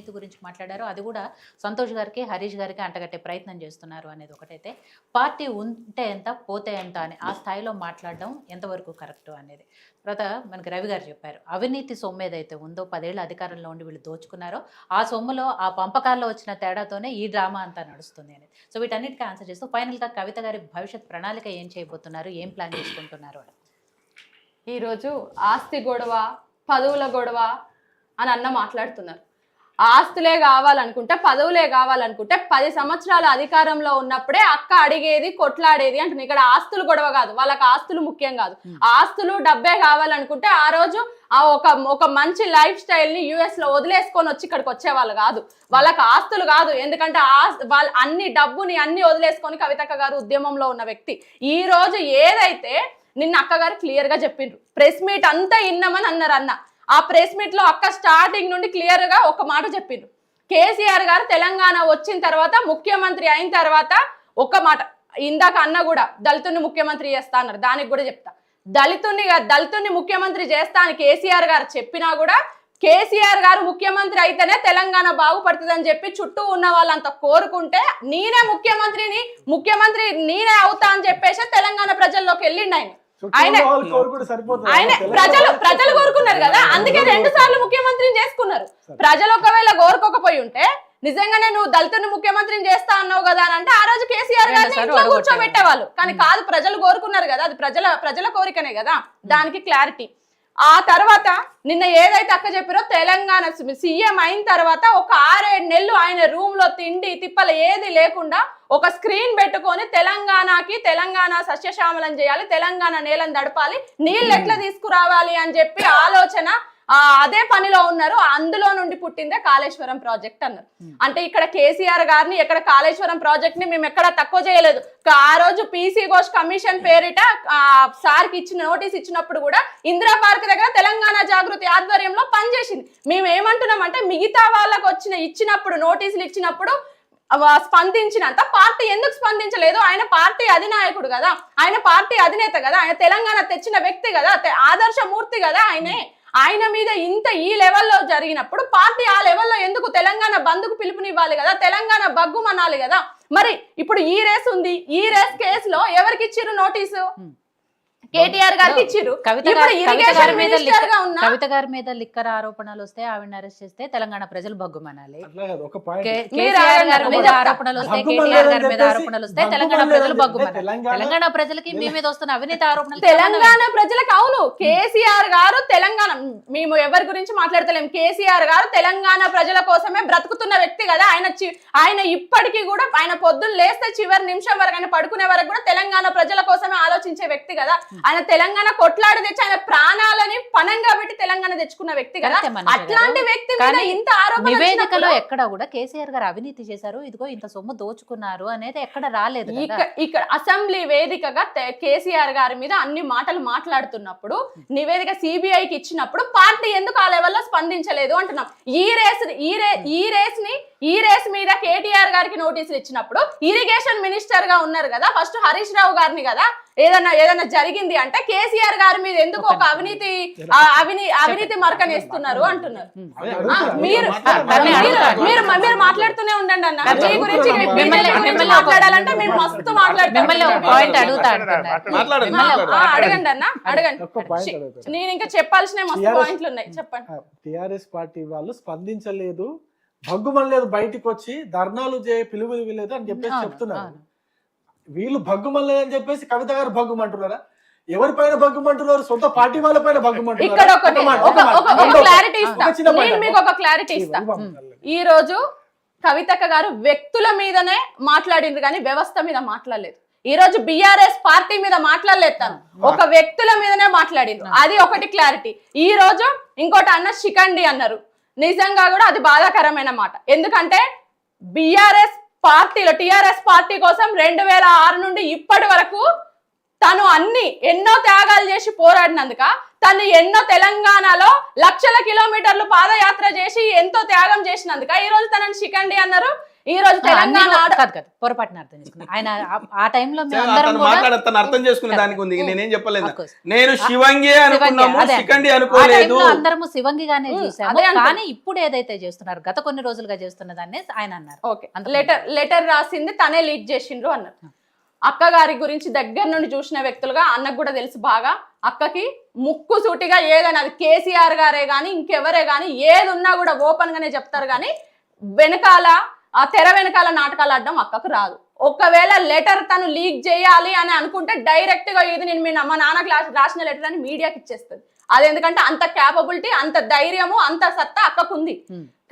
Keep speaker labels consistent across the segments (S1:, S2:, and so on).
S1: అవినీతి గురించి మాట్లాడారు. అది కూడా సంతోష్ గారికి, హరీష్ గారికి అంటగట్టే ప్రయత్నం చేస్తున్నారు అనేది ఒకటైతే, పార్టీ ఉంటే ఎంత పోతే ఎంత అని ఆ స్థాయిలో మాట్లాడడం ఎంతవరకు కరెక్ట్ అనేది. తర్వాత మనకి రవి గారు చెప్పారు, అవినీతి సొమ్ము ఏదైతే ఉందో 10 ఏళ్ళ అధికారంలో ఉండి వీళ్ళు దోచుకున్నారో ఆ సొమ్ములో ఆ పంపకాల్లో వచ్చిన తేడాతోనే ఈ డ్రామా అంతా నడుస్తుంది అనేది. సో వీటన్నిటికీ ఆన్సర్ చేస్తూ ఫైనల్గా కవిత గారి భవిష్యత్ ప్రణాళిక ఏం చేయబోతున్నారు, ఏం ప్లాన్ చేసుకుంటున్నారు అని.
S2: ఈరోజు ఆస్తి గొడవ, పదవుల గొడవ అని అన్న మాట్లాడుతున్నారు. ఆస్తులే కావాలనుకుంటే, పదవులే కావాలనుకుంటే 10 సంవత్సరాల అధికారంలో ఉన్నప్పుడే అక్క అడిగేది, కొట్లాడేది అంటుంది. ఇక్కడ ఆస్తులు గొడవ కాదు, వాళ్ళకి ఆస్తులు ముఖ్యం కాదు. ఆస్తులు డబ్బే కావాలనుకుంటే ఆ రోజు ఒక మంచి లైఫ్ స్టైల్ ని US లో వదిలేసుకొని వచ్చి ఇక్కడికి వచ్చేవాళ్ళు కాదు. వాళ్ళకి ఆస్తులు కాదు, ఎందుకంటే వాళ్ళు అన్ని డబ్బుని అన్ని వదిలేసుకొని కవితక్క గారు ఉద్యమంలో ఉన్న వ్యక్తి. ఈ రోజు ఏదైతే నిన్న అక్కగారు క్లియర్ గా చెప్పిండ్రు, ప్రెస్ మీట్ అంతా ఇన్నామని అన్నారు అన్న. ఆ ప్రెస్ మీట్ లో అక్క స్టార్టింగ్ నుండి క్లియర్ గా ఒక మాట చెప్పిండ్రు, కేసీఆర్ గారు తెలంగాణ వచ్చిన తర్వాత, ముఖ్యమంత్రి అయిన తర్వాత ఒక మాట, ఇందాక అన్న కూడా దళితుని ముఖ్యమంత్రి చేస్తా అన్నారు, దానికి కూడా చెప్తా. దళితుని ముఖ్యమంత్రి చేస్తా అని కేసీఆర్ గారు చెప్పినా కూడా, కేసీఆర్ గారు ముఖ్యమంత్రి అయితేనే తెలంగాణ బాగుపడుతుందని చెప్పి చుట్టూ ఉన్న వాళ్ళంతా కోరుకుంటే, ముఖ్యమంత్రి నేనే అవుతా అని చెప్పేసి తెలంగాణ ప్రజల్లోకి వెళ్ళిండు ఆయన ప్రజలు కోరుకున్నారు కదా, అందుకే 2 సార్లు ముఖ్యమంత్రిని చేసుకున్నారు. ప్రజలు ఒకవేళ కోరుకోకపోయి ఉంటే, నిజంగానే నువ్వు దళితుని ముఖ్యమంత్రిని చేస్తా అన్నావు కదా అని అంటే ఆ రోజు కేసీఆర్ గారిని ఇంట్లో కూర్చోబెట్టేవాళ్ళు. కానీ కాదు, ప్రజలు కోరుకున్నారు కదా, అది ప్రజల కోరికనే కదా. దానికి క్లారిటీ. ఆ తర్వాత నిన్న ఏదైతే అక్క చెప్పారో, తెలంగాణ సీఎం అయిన తర్వాత ఒక 6-7 నెలలు ఆయన రూమ్ లో తిండి తిప్పలు ఏది లేకుండా ఒక స్క్రీన్ పెట్టుకొని తెలంగాణ సస్యశ్యామలం చేయాలి, తెలంగాణ నేలను దడపాలి, నీళ్ళు ఎట్లా తీసుకురావాలి అని చెప్పి ఆలోచన అదే పనిలో ఉన్నారు. అందులో నుండి పుట్టిందే కాళేశ్వరం ప్రాజెక్ట్ అన్నారు. అంటే ఇక్కడ కేసీఆర్ గారిని ఎక్కడ కాళేశ్వరం ప్రాజెక్ట్ ని మేము ఎక్కడ తక్కువ చేయలేదు. ఆ రోజు PC ఘోష్ కమిషన్ పేరిట సార్కి ఇచ్చిన నోటీస్ ఇచ్చినప్పుడు కూడా ఇందిరా పార్క్ దగ్గర తెలంగాణ జాగృతి ఆధ్వర్యంలో పనిచేసింది. మేము ఏమంటున్నాం అంటే, మిగతా వాళ్ళకు ఇచ్చినప్పుడు నోటీసులు ఇచ్చినప్పుడు స్పందించినంత పార్టీ ఎందుకు స్పందించలేదు? ఆయన పార్టీ అధినాయకుడు కదా, ఆయన పార్టీ అధినేత కదా, ఆయన తెలంగాణ తెచ్చిన వ్యక్తి కదా, ఆదర్శమూర్తి కదా ఆయన మీద ఈ లెవెల్లో జరిగినప్పుడు పార్టీ ఆ లెవెల్లో ఎందుకు తెలంగాణ బంద్కు పిలుపునివ్వాలి కదా, తెలంగాణ బగ్గుమనాలి కదా. మరి ఇప్పుడు ఈ రేస్ ఉంది, ఈ రేస్ కేసులో ఎవరికి ఇచ్చిర్రు నోటీసు? కేటీఆర్ గారికి ఇచ్చిర్రు. కవిత
S1: గారి మీద లిక్కర్ ఆరోపణలు వస్తే ఆవిడని అరెస్ట్ చేస్తే తెలంగాణ ప్రజలు బగ్గుమనాలి, ఆరోపణలు వస్తే కేటీఆర్ గారి మీద ఆరోపణలు వస్తే తెలంగాణ ప్రజలు బగ్గుమనాలి. తెలంగాణ ప్రజలకి మీ మీద వస్తున్న అవినీతి ఆరోపణలు
S2: తెలంగాణ ప్రజలకు అవును. కేసీఆర్ గారు తెలంగాణ, మేము ఎవరి గురించి మాట్లాడతలేం, కేసీఆర్ గారు తెలంగాణ ప్రజల కోసమే బ్రతుకుతున్న వ్యక్తి కదా. ఆయన ఇప్పటికీ కూడా ఆయన పొద్దున్న లేస్తే చివరి నిమిషం వరకు, ఆయన పడుకునే వరకు కూడా తెలంగాణ ప్రజల కోసమే ఆలోచించే వ్యక్తి కదా. ఆయన తెలంగాణ కొట్లాడి తెచ్చి ఆయన ప్రాణాలని పణంగా పెట్టి తెలంగాణ తెచ్చుకున్న వ్యక్తి కదా. అట్లాంటి వ్యక్తి మీద ఇంత ఆరోపణ
S1: నివేదికలో ఎక్కడ కూడా కేసీఆర్ గారు అవినీతి చేశారు, ఇదిగో ఇంత సొమ్ము దోచుకున్నారు అనేది ఎక్కడ రాలేదు.
S2: ఇక్కడ అసెంబ్లీ వేదికగా కేసీఆర్ గారి మీద అన్ని మాటలు మాట్లాడుతున్నప్పుడు, నివేదిక CBIకి ఇచ్చినప్పుడు పార్టీ ఎందుకు ఆ లెవెల్లో స్పందించలేదు అంటున్నాం. ఈ రేస్ మీద కేటీఆర్ గారికి నోటీసులు ఇచ్చినప్పుడు ఇరిగేషన్ మినిస్టర్ గా ఉన్నారు కదా, ఫస్ట్ హరీష్ రావు గారిని కదా, ఏదైనా జరిగింది అంటే కేసీఆర్ గారి మీద ఎందుకు ఒక అవినీతి మరకనేస్తున్నారు అంటున్నారు. మీరు మాట్లాడుతూనే ఉండండి అన్న, మీ గురించి మాట్లాడాలంటే మేము మస్తు అడగండి అన్న, అడగండి. నేను ఇంకా చెప్పాల్సిన మస్తు పాయింట్లు ఉన్నాయి, చెప్పండి.
S3: టిఆర్ఎస్ పార్టీ వాళ్ళు స్పందించలేదు, భగ్గుమనలేదు, బయటికి వచ్చి ధర్నాలు పిలువలేదు అని చెప్పేసి చెప్తున్నారు. వీళ్ళు భగ్గుమనలేదు అని చెప్పేసి కవిత గారు భగ్గుమంటున్నారా? ఎవరి పైన భగ్గుమంటున్నారు? సొంత పార్టీ వాళ్ళ పైన భగ్గుమంటున్నారు.
S2: ఈ రోజు కవితక్క గారు వ్యక్తుల మీదనే మాట్లాడిండ్రు కానీ వ్యవస్థ మీద మాట్లాడలేదు. ఈ రోజు BRS పార్టీ మీద మాట్లాడలేదు, ఒక వ్యక్తుల మీదనే మాట్లాడిండ్రు. అది ఒకటి క్లారిటీ. ఈ రోజు ఇంకోటి అన్న శిఖండి అన్నారు, నిజంగా కూడా అది బాధాకరమైన మాట. ఎందుకంటే టిఆర్ఎస్ పార్టీ కోసం 2006 నుండి ఇప్పటి వరకు తను ఎన్నో త్యాగాలు చేసి పోరాడినందుక, తను ఎన్నో తెలంగాణలో లక్షల కిలోమీటర్లు పాదయాత్ర చేసి ఎంతో త్యాగం చేసినందుక ఈ రోజు తనని శిఖండి అన్నారు. ఈ రోజు తెలంగాణ
S1: కాదు పొరపాటున అర్థం చేసుకున్నాను. ఆయన ఆ టైంలో
S4: తను అర్థం చేసుకునే దానికి ఉంది, నేనేం చెప్పలేదు. నేను శివంగి అనుకున్నాము, శిఖండి అనుకోలేదు.
S1: అందరము శివంగిగానే చూసాము. కానీ ఇప్పుడు ఏదైతే చేస్తున్నారు గత కొన్ని రోజులుగా చేస్తున్న దాన్ని ఆయన అన్నారు.
S2: ఓకే, లెటర్ రాసింది తనే లీక్ చేసిండ్రు అన్నారు. అక్క గారి గురించి దగ్గర నుండి చూసిన వ్యక్తులుగా అన్నకు కూడా తెలుసు బాగా. అక్కకి ముక్కు సూటిగా ఏదైనా అది కేసీఆర్ గారే గాని ఇంకెవరే గాని ఏది ఉన్నా కూడా ఓపెన్ గానే చెప్తారు. కానీ వెనకాల ఆ తెర వెనకాల నాటకాలు ఆడడం అక్కకు రాదు. ఒకవేళ లెటర్ తను లీక్ చేయాలి అని అనుకుంటే డైరెక్ట్ గా ఇది నేను మా నాన్నకు రాసిన లెటర్ అని మీడియాకి ఇచ్చేస్తుంది. అది ఎందుకంటే అంత క్యాపబిలిటీ, అంత ధైర్యము, అంత సత్తా అక్కకు ఉంది.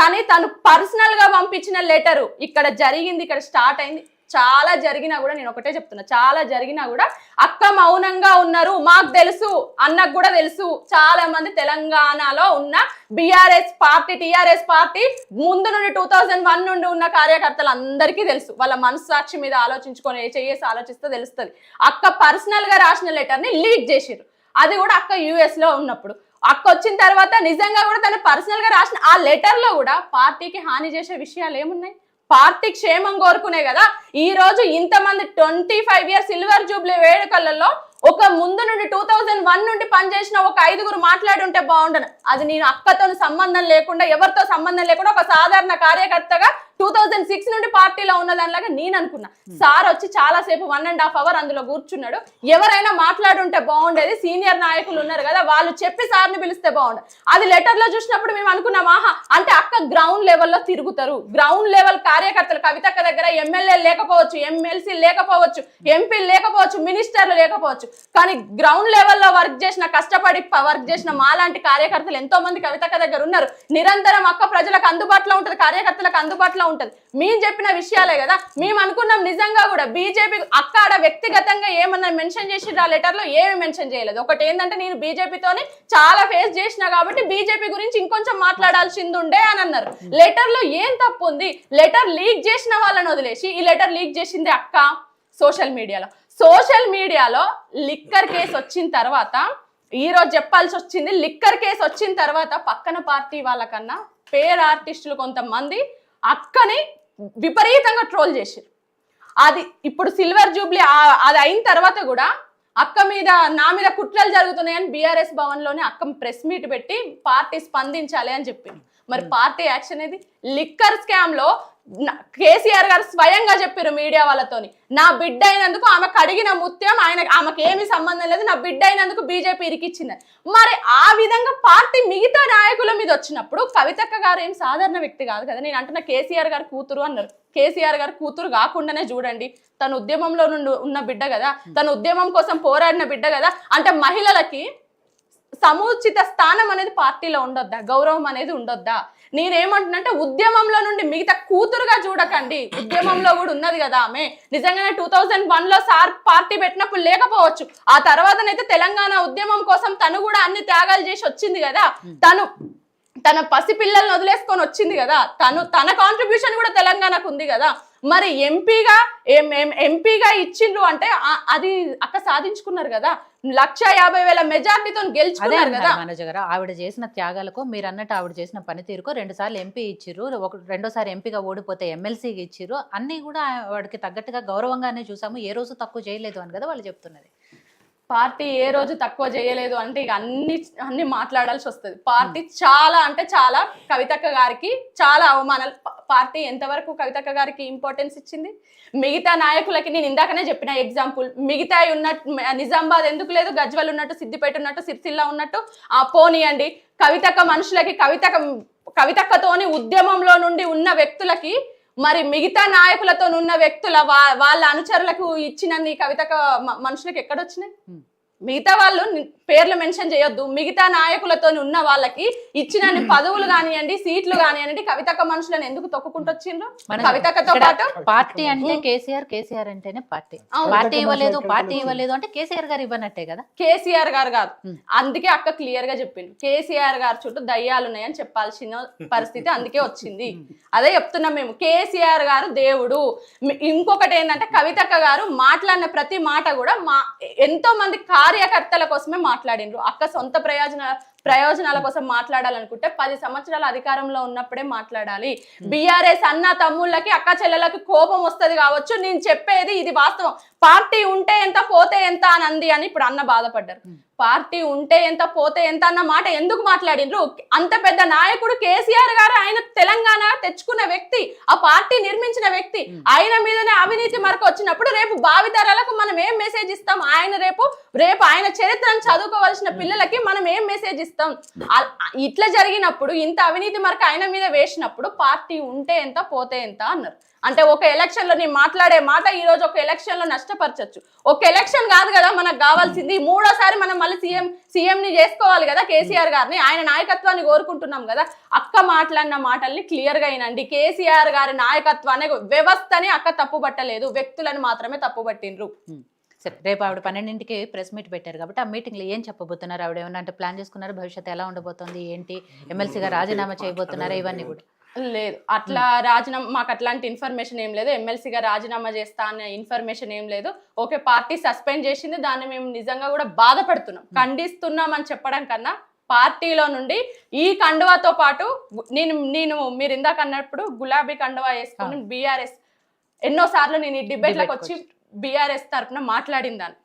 S2: కానీ తను పర్సనల్ గా పంపించిన లెటరు ఇక్కడ జరిగింది, ఇక్కడ స్టార్ట్ అయింది. చాలా జరిగినా కూడా నేను ఒకటే చెప్తున్నా, చాలా జరిగినా కూడా అక్క మౌనంగా ఉన్నారు. మాకు తెలుసు, అన్నకు కూడా తెలుసు. చాలా మంది తెలంగాణలో ఉన్న బీఆర్ఎస్ పార్టీ, టీఆర్ఎస్ పార్టీ ముందు నుండి 2001 నుండి ఉన్న కార్యకర్తలు అందరికీ తెలుసు. వాళ్ళ మనస్సాక్షి మీద ఆలోచించుకొని చేసి ఆలోచిస్తే తెలుస్తుంది. అక్క పర్సనల్ గా రాసిన లెటర్ ని లీక్ చేసిర్రు. అది కూడా అక్క యుఎస్ లో ఉన్నప్పుడు. అక్క వచ్చిన తర్వాత నిజంగా కూడా తను పర్సనల్ గా రాసిన ఆ లెటర్ లో కూడా పార్టీకి హాని చేసే విషయాలు ఏమున్నాయి? పార్టీ క్షేమం కోరుకునే కదా ఈ రోజు ఇంతమంది 25 ఇయర్స్ సిల్వర్ జూబ్లీ వేడుకలలో ఒక ముందు నుండి 2001 నుండి పనిచేసిన ఒక 5గురు మాట్లాడి ఉంటే బాగుండను. అది నేను అక్కతో సంబంధం లేకుండా, ఎవరితో సంబంధం లేకుండా ఒక సాధారణ కార్యకర్తగా 2006 నుండి పార్టీలో ఉన్న దానిలాగా నేను అనుకున్నా. సార్ వచ్చి చాలా సేపు 1.5 hours అందులో కూర్చున్నాడు. ఎవరైనా మాట్లాడుంటే బాగుండేది. సీనియర్ నాయకులు ఉన్నారు కదా, వాళ్ళు చెప్పి సార్ని పిలిస్తే బాగుండదు. అది లెటర్ లో చూసినప్పుడు మేము అనుకున్నాం, ఆహా అంటే అక్క గ్రౌండ్ లెవెల్లో తిరుగుతారు. గ్రౌండ్ లెవెల్ కార్యకర్తలు కవితక్క దగ్గర ఎమ్మెల్యే లేకపోవచ్చు, ఎమ్మెల్సీ లేకపోవచ్చు, ఎంపీలు లేకపోవచ్చు, మినిస్టర్లు లేకపోవచ్చు. కానీ గ్రౌండ్ లెవెల్లో వర్క్ చేసిన, కష్టపడి వర్క్ చేసిన మాలాంటి కార్యకర్తలు ఎంతో మంది కవితక్క దగ్గర ఉన్నారు. నిరంతరం అక్క ప్రజలకు అందుబాటులో ఉంటుంది, కార్యకర్తలకు అందుబాటులో ఉంటది. మేము చెప్పిన విషయాలే కదా. మేము అనుకున్నాం నిజంగా కూడా బీజేపీ అక్కడ వ్యక్తిగతంగా ఏమన్నా మెన్షన్ చేసి ఆ లెటర్ లో ఏమి మెన్షన్ చేయలేదు. ఒకటి ఏంటంటే నేను బీజేపీతోని చాలా ఫేస్ చేసినా కాబట్టి బీజేపీ గురించి ఇంకొంచెం మాట్లాడాల్సింది ఉండే అని అన్నారు. లెటర్ లో ఏం తప్పు ఉంది? లెటర్ లీక్ చేసిన వాళ్ళని వదిలేసి ఈ లెటర్ లీక్ చేసింది అక్క సోషల్ మీడియాలో లిక్కర్ కేసు వచ్చిన తర్వాత, ఈ రోజు చెప్పాల్సి వచ్చింది, లిక్కర్ కేసు వచ్చిన తర్వాత పక్కన పార్టీ వాళ్ళకన్నా పేరు ఆర్టిస్టులు కొంతమంది అక్కని విపరీతంగా ట్రోల్ చేశారు. అది ఇప్పుడు సిల్వర్ జూబ్లీ అది అయిన తర్వాత కూడా అక్క మీద నా మీద కుట్రలు జరుగుతున్నాయని బీఆర్ఎస్ భవన్లోనే అక్క ప్రెస్ మీట్ పెట్టి పార్టీ స్పందించాలి అని చెప్పింది. మరి పార్టీ యాక్షన్ ఏది? లిక్కర్ స్కామ్ లో కేసీఆర్ గారు స్వయంగా చెప్పారు మీడియా వాళ్ళతోని, నా బిడ్డ అయినందుకు ఆమెకు అడిగిన ముత్యం ఆమెకు ఏమి సంబంధం లేదు, నా బిడ్డ అయినందుకు బీజేపీ ఇరికిచ్చింది. మరి ఆ విధంగా పార్టీ మిగతా నాయకుల మీద వచ్చినప్పుడు కవితక్క గారు ఏం సాధారణ వ్యక్తి కాదు కదా. నేను అంటున్న కేసీఆర్ గారు కూతురు అన్నారు. కేసీఆర్ గారు కూతురు కాకుండానే చూడండి, తను ఉద్యమంలో నుండి ఉన్న బిడ్డ కదా, తను ఉద్యమం కోసం పోరాడిన బిడ్డ కదా. అంటే మహిళలకి సముచిత స్థానం అనేది పార్టీలో ఉండొద్దా? గౌరవం అనేది ఉండొద్దా? నేనేమంటున్నంటే ఉద్యమంలో నుండి మిగతా కూతురుగా చూడకండి. ఉద్యమంలో కూడా ఉన్నది కదా ఆమె. నిజంగానే 2001లో సార్ పార్టీ పెట్టినప్పుడు లేకపోవచ్చు. ఆ తర్వాతనైతే తెలంగాణ ఉద్యమం కోసం తను కూడా అన్ని త్యాగాలు చేసి వచ్చింది కదా. తన పసిపిల్లల్ని వదిలేసుకొని వచ్చింది కదా. తన కాంట్రిబ్యూషన్ కూడా తెలంగాణకు ఉంది కదా. మరి ఎంపీగా ఇచ్చిండ్రు అంటే అది అక్క సాధించుకున్నారు కదా. 150,000 మెజార్టీతో గెలుచుకున్నారు కదా.
S1: ఆవిడ చేసిన త్యాగాలకు, మీరు అన్నట్టు ఆవిడ చేసిన పనితీరుకు 2 సార్లు ఎంపీ ఇచ్చిర్రు, రెండోసారి ఎంపీగా ఓడిపోతే ఎమ్మెల్సీకి ఇచ్చిర్రు. అన్ని కూడా వాడికి తగ్గట్టుగా గౌరవంగానే చూసాము, ఏ రోజు తక్కువ చేయలేదు అని కదా వాళ్ళు చెప్తున్నది.
S2: పార్టీ ఏ రోజు తక్కువ చేయలేదు అంటే ఇక అన్ని మాట్లాడాల్సి వస్తుంది. పార్టీ చాలా అంటే చాలా కవితక్క గారికి చాలా అవమానాలు. పార్టీ ఎంతవరకు కవితక్క గారికి ఇంపార్టెన్స్ ఇచ్చింది? మిగతా నాయకులకి నేను ఇందాకనే చెప్పిన ఎగ్జాంపుల్, మిగతా ఉన్నట్టు నిజామాబాద్ ఎందుకు లేదు, గజ్వల్ ఉన్నట్టు, సిద్దిపేట ఉన్నట్టు, సిరిసిల్ల ఉన్నట్టు పోనీయండి. కవితక్క మనుషులకి, కవితక్కతోని ఉద్యమంలో నుండి ఉన్న వ్యక్తులకి, మరి మిగతా నాయకులతో ఉన్న వ్యక్తుల వాళ్ళ అనుచరులకు ఇచ్చినన్ని కవితక్క మనుషులకు ఎక్కడొచ్చినాయి? మిగతా వాళ్ళు పేర్లు మెన్షన్ చేయొద్దు. మిగతా నాయకులతో ఉన్న వాళ్ళకి ఇచ్చినన్ని పదవులు కానివ్వండి, సీట్లు కానివ్వండి, కవితక్క మనుషులను ఎందుకు తొక్కుకుంటూ వచ్చిండ్రు? కవితక్కతో పాటు
S1: పార్టీ అంటే కేసీఆర్ అంటేనే పార్టీ. పార్టీ ఇవ్వలేదు అంటే కేసీఆర్ గారు ఇవ్వనట్టే కదా.
S2: కేసీఆర్ గారు కాదు. అందుకే అక్క క్లియర్ గా చెప్పింది, కేసీఆర్ గారు చుట్టూ దయ్యాలు ఉన్నాయని చెప్పాల్సిన పరిస్థితి అందుకే వచ్చింది. అదే చెప్తున్నాం మేము. కేసీఆర్ గారు దేవుడు. ఇంకొకటి ఏంటంటే కవితక్క గారు మాట్లాడిన ప్రతి మాట కూడా ఎంతో మంది కార్యకర్తల కోసమే మాట్లాడినరు. అక్క సొంత ప్రయోజనాల కోసం మాట్లాడాలనుకుంటే 10 సంవత్సరాల అధికారంలో ఉన్నప్పుడే మాట్లాడాలి. బీఆర్ఎస్ అన్న తమ్ముళ్ళకి అక్క చెల్లెలకి కోపం వస్తది కావచ్చు, నేను చెప్పేది ఇది వాస్తవం. పార్టీ ఉంటే ఎంత పోతే ఎంత అని అంది అని ఇప్పుడు అన్న బాధపడ్డారు. పార్టీ ఉంటే ఎంత పోతే ఎంత అన్న మాట ఎందుకు మాట్లాడిండ్రు? అంత పెద్ద నాయకుడు కేసీఆర్ గారు, ఆయన తెలంగాణ తెచ్చుకున్న వ్యక్తి, ఆ పార్టీ నిర్మించిన వ్యక్తి, ఆయన మీదనే అవినీతి మరక వచ్చినప్పుడు రేపు భావితరాలకు మనం ఏం మెసేజ్ ఇస్తాం? ఆయన రేపు ఆయన చరిత్రను చదువుకోవాల్సిన పిల్లలకి మనం ఏం మెసేజ్ ఇస్తాం? ఇట్లా జరిగినప్పుడు, ఇంత అవినీతి మరక ఆయన మీద వేసినప్పుడు పార్టీ ఉంటే ఎంత పోతే ఎంత అన్నారు. అంటే ఒక ఎలక్షన్ లో నేను మాట్లాడే మాట ఈ రోజు ఒక ఎలక్షన్ లో నష్టపరచచ్చు. ఒక ఎలక్షన్ కాదు కదా మనకు కావాల్సింది, మూడోసారి మనం మళ్ళీ సీఎం ని చేసుకోవాలి కదా కేసీఆర్ గారిని, ఆయన నాయకత్వాన్ని కోరుకుంటున్నాం కదా. అక్క మాట్లాడిన మాటల్ని క్లియర్ గా వినండి. కేసీఆర్ గారి నాయకత్వాన్ని, వ్యవస్థని అక్క తప్పు పట్టలేదు, వ్యక్తులను మాత్రమే తప్పు పట్టిండ్రు.
S1: సరే, రేపు ఆవిడ 12ంటికి ప్రెస్ మీట్ పెట్టారు కాబట్టి ఆ మీటింగ్ లో ఏం చెప్పబోతున్నారు? ఆవిడ ఏమన్నా అంటే ప్లాన్ చేసుకున్నారు, భవిష్యత్తు ఎలా ఉండబోతోంది ఏంటి, ఎమ్మెల్సీగా రాజీనామా చేయబోతున్నారా, ఇవన్నీ కూడా?
S2: లేదు, అట్లా రాజీనామా, మాకు అట్లాంటి ఇన్ఫర్మేషన్ ఏం లేదు. ఎమ్మెల్సీగా రాజీనామా చేస్తా అనే ఇన్ఫర్మేషన్ ఏం లేదు. ఓకే, పార్టీ సస్పెండ్ చేసింది, దాన్ని మేము నిజంగా కూడా బాధపడుతున్నాం, ఖండిస్తున్నాం అని చెప్పడం కన్నా, పార్టీలో నుండి ఈ కండువాతో పాటు నేను మీరు ఇందాక అన్నప్పుడు గులాబీ కండువా వేసుకొని బీఆర్ఎస్ ఎన్నోసార్లు నేను ఈ డిబేట్లకు వచ్చి బీఆర్ఎస్ తరఫున మాట్లాడిందాన్ని.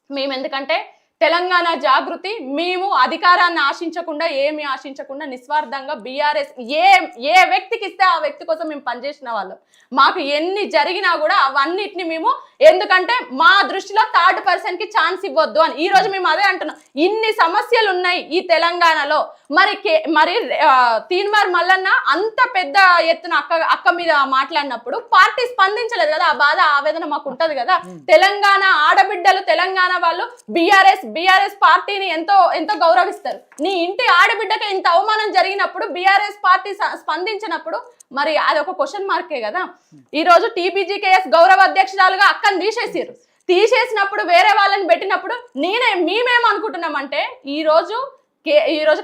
S2: మేము ఎందుకంటే తెలంగాణ జాగృతి, మేము అధికారాన్ని ఆశించకుండా, ఏమి ఆశించకుండా నిస్వార్థంగా బీఆర్ఎస్ ఏ వ్యక్తికి ఇస్తే ఆ వ్యక్తి కోసం మేము పనిచేసిన వాళ్ళం. మాకు ఎన్ని జరిగినా కూడా అవన్నిటిని మేము, ఎందుకంటే మా దృష్టిలో థర్డ్ పర్సన్ కి ఛాన్స్ ఇవ్వద్దు అని ఈ రోజు మేము అదే అంటున్నాం. ఇన్ని సమస్యలు ఉన్నాయి ఈ తెలంగాణలో, మరి తీన్మార్ మల్లన్న అంత పెద్ద ఎత్తున అక్క మీద మాట్లాడినప్పుడు పార్టీ స్పందించలేదు కదా. ఆ బాధ, ఆవేదన మాకు ఉంటది కదా. తెలంగాణ ఆడబిడ్డలు, తెలంగాణ వాళ్ళు బీఆర్ఎస్ పార్టీని ఎంతో గౌరవిస్తారు. నీ ఇంటి ఆడబిడ్డకి ఇంత అవమానం జరిగినప్పుడు బీఆర్ఎస్ పార్టీ స్పందించినప్పుడు మరి అది ఒక క్వశ్చన్ మార్కే కదా. ఈ రోజు టీబీజీకేఎస్ గౌరవ అధ్యక్షురాలుగా అక్కని తీసేసినప్పుడు వేరే వాళ్ళని పెట్టినప్పుడు మేమేమనుకుంటున్నామంటే ఈ రోజు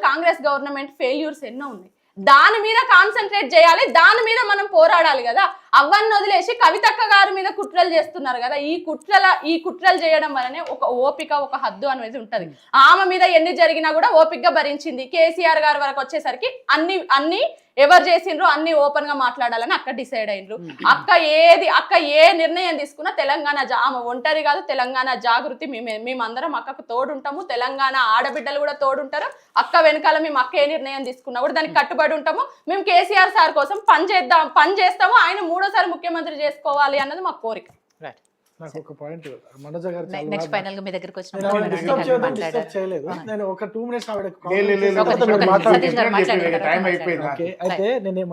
S2: కాంగ్రెస్ గవర్నమెంట్ ఫెయిల్యూర్స్ ఎన్నో ఉన్నాయి, దాని మీద కాన్సన్ట్రేట్ చేయాలి, దాని మీద మనం పోరాడాలి కదా. అవన్నీ వదిలేసి కవితక్క గారి మీద కుట్రలు చేస్తున్నారు కదా. ఈ కుట్రలు చేయడం వల్లనే ఒక ఓపిక, ఒక హద్దు అనేది ఉంటది. ఆమె మీద ఎన్ని జరిగినా కూడా ఓపికగా భరించింది. కేసీఆర్ గారి వరకు వచ్చేసరికి అన్ని ఎవరు చేసిండ్రు అన్ని ఓపెన్ గా మాట్లాడాలని అక్క డిసైడ్ అయినరు. అక్క ఏ నిర్ణయం తీసుకున్నా తెలంగాణ ఆమె ఒంటరి కాదు, తెలంగాణ జాగృతి మేమందరం అక్కకు తోడుంటాము. తెలంగాణ ఆడబిడ్డలు కూడా తోడుంటారు. అక్క వెనకాల మేము అక్క ఏ నిర్ణయం తీసుకున్నా కూడా దానికి కట్టుబడి ఉంటాము. మేము కేసీఆర్ సార్ కోసం పని చేస్తాము. ఆయన మూడోసారి ముఖ్యమంత్రి చేసుకోవాలి అన్నది మా కోరిక.
S3: నాకు ఒక పాయింట్, మనోజ గారు
S1: నెక్స్ట్ ఫైనల్ గా మీ దగ్గరికి
S3: చేయలేదు, నేను ఒక 2 మినిట్స్ ఆవిడ
S1: అయితే నేనేం